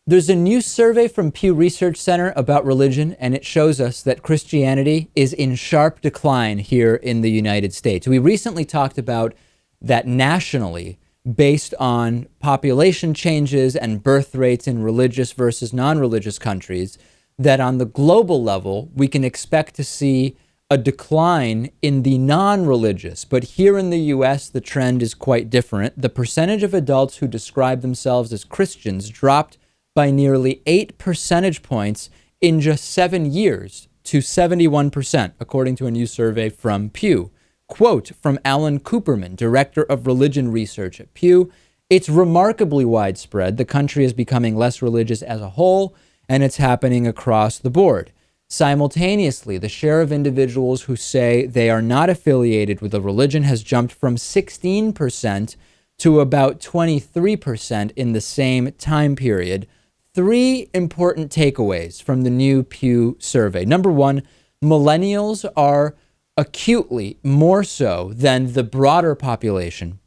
There's a new survey from Pew Research Center about religion, and it shows us that Christianity is in sharp decline here in the United States. We recently talked about that nationally, based on population changes and birth rates in religious versus non-religious countries, that on the global level, we can expect to see a decline in the non-religious. But here in the US, the trend is quite different. The percentage of adults who describe themselves as Christians dropped by nearly 8 percentage points in just 7 years to 71%, according to a new survey from Pew. Quote from Alan Cooperman, Director of Religion Research at Pew: "It's remarkably widespread. The country is becoming less religious as a whole, and it's happening across the board. Simultaneously, the share of individuals who say they are not affiliated with a religion has jumped from 16% to about 23% in the same time period." Three important takeaways from the new Pew survey. Number one, millennials are acutely more so than the broader population,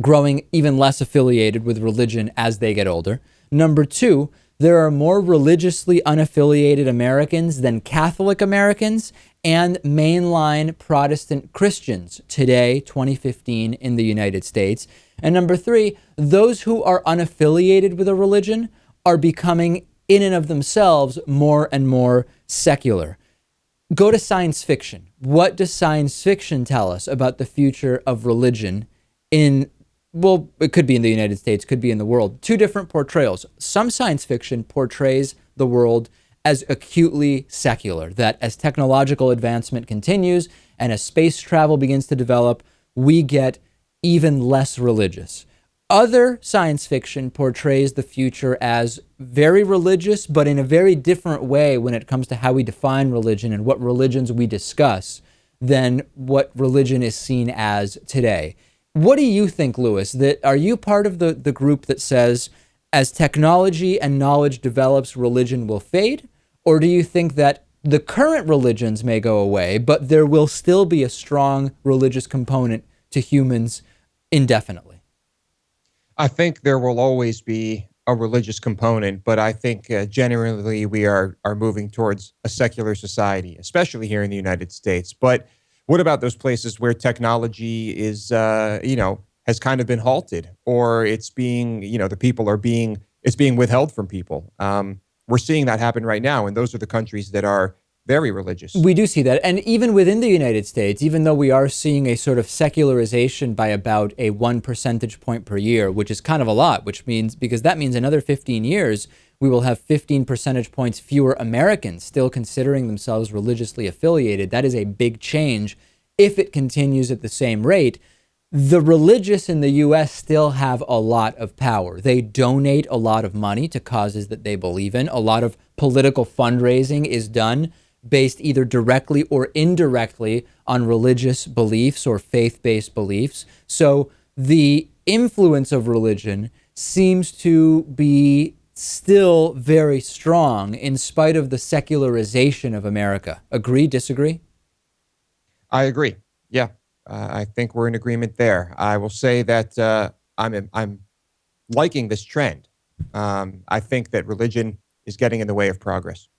growing even less affiliated with religion as they get older. Number two, there are more religiously unaffiliated Americans than Catholic Americans and mainline Protestant Christians today, 2015, in the United States. And number three, those who are unaffiliated with a religion are becoming, in and of themselves, more and more secular. Go to science fiction. What does science fiction tell us about the future of religion in, well, it could be in the United States, could be in the world? Two different portrayals. Some science fiction portrays the world as acutely secular, that as technological advancement continues and as space travel begins to develop, we get even less religious. Other science fiction portrays the future as very religious, but in a very different way when it comes to how we define religion and what religions we discuss than what religion is seen as today. What do you think, Lewis? That are you part of the group that says as technology and knowledge develops, religion will fade? Or do you think that the current religions may go away, but there will still be a strong religious component to humans indefinitely? I think there will always be a religious component, but I think generally we are moving towards a secular society, especially here in the United States. But what about those places where technology is, has kind of been halted, or it's being, the people are being, it's being withheld from people? We're seeing that happen right now, and those are the countries that are very religious. We do see that. And even within the United States, even though we are seeing a sort of secularization by about a 1 percentage point per year, which is kind of a lot, which means, because that means another 15 years, we will have 15 percentage points fewer Americans still considering themselves religiously affiliated. That is a big change if it continues at the same rate. The religious in the U.S. still have a lot of power. They donate a lot of money to causes that they believe in. A lot of political fundraising is done based either directly or indirectly on religious beliefs or faith-based beliefs. So the influence of religion seems to be still very strong in spite of the secularization of America. Agree, disagree? I agree. Yeah, I think we're in agreement there. I will say that I'm liking this trend. I think that religion is getting in the way of progress.